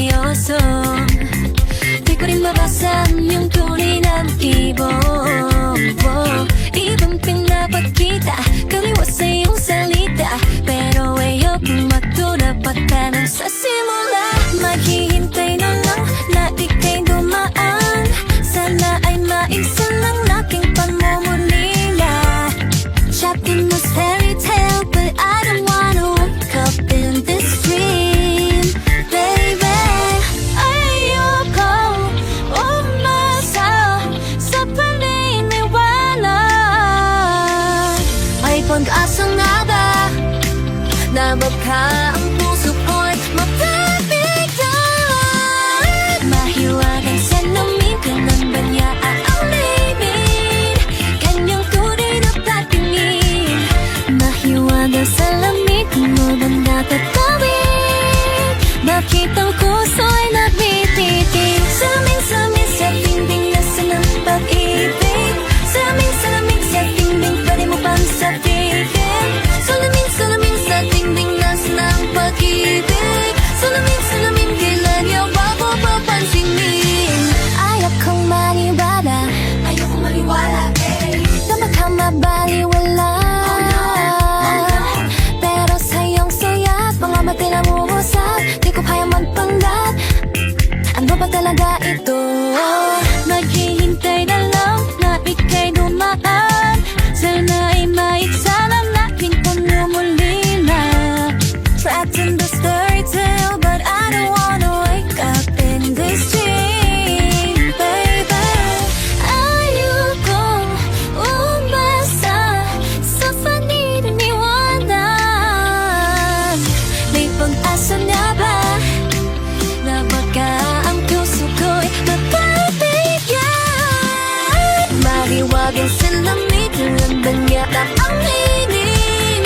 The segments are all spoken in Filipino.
seryoso. Di ko rin mabasa yung tunay na motibo. Ibang pinapakita, kaliwa sa iyong salita, pero ayokong magtulapat ka nang sa simula. Maghihintay na lang na ika'y dumaan, sana ay maisa ng aking pamumulila. Trapped in this fairy tale, but I don't wanna wake up in this dream, baby. Ayoko umasa sa paniniwala. May pag-asa nga ba na baka ang puso ko'y mapapigyan? Mahiwagang salamin ka ng banya aaminin, kanyang tunay na patingin. Mahiwagang salamin kung mo bang tatawin, bakit ang puso'y nagtititig? Salamin sa dingding nasa ng pag-ibig. Salamin sa dingding, pwede mo bang sabihin? Salamin sa dingding nasa ng pag-ibig. Salamin, kailan niyo ba ko papansinin? Ayokong maniwala, na baka mabaliwala. Pero sa iyong saya, mga mati na mumusap, di ko kaya magpanggap. Ano ba talaga ito? Naghihintay na lang na ika'y dumaan, sana ay maiksa ng aking pamumulila. Trapped in this fairy tale, but I don't wanna wake up in this dream, baby. Ayokong umasa sa paniniwanan. May pag-asa na ba na baka ang puso ko'y mapapigyan? Mariwagang salamin lang ba niya aaminin,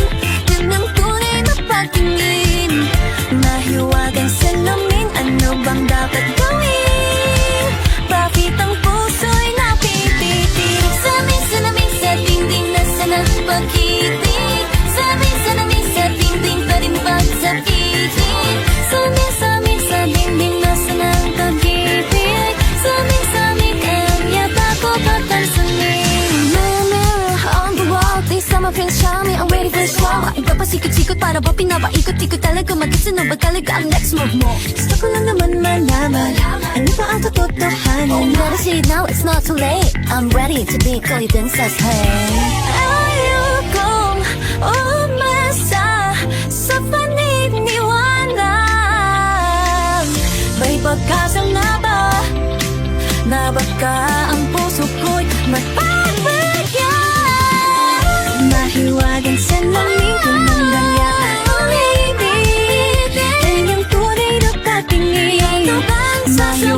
yun ang tunay na patingin. Mahiwagang salamin, ano bang dapat gawin? Bakit ang puso'y napititig? Salamin sa dingding nasa ng pag-ibig. Salamin sa dingding, pwede mo bang sabihin? Salamin sa dingding nasa ng pag-ibig. Salamin, kaya ba ko papansanin? Mirror on the wall, they summer prince show me, I'm ready for a show. Ipapasikot-sikot para ba pinapaikot-ikot talaga? Mag-isino ba talaga ang next move mo? Gusto ko lang naman malaman, ano ba ang katotohanan? Better see it now, it's not too late, I'm ready to be call you princess, hey. Ayokong umasa sa paniniwanan. May pagkasa nga ba na baka ang puso ko'y magpapagyan? Mahiwagang salamin kung ang ganya umibig, kanyang tunay na patingin. Mahiwagang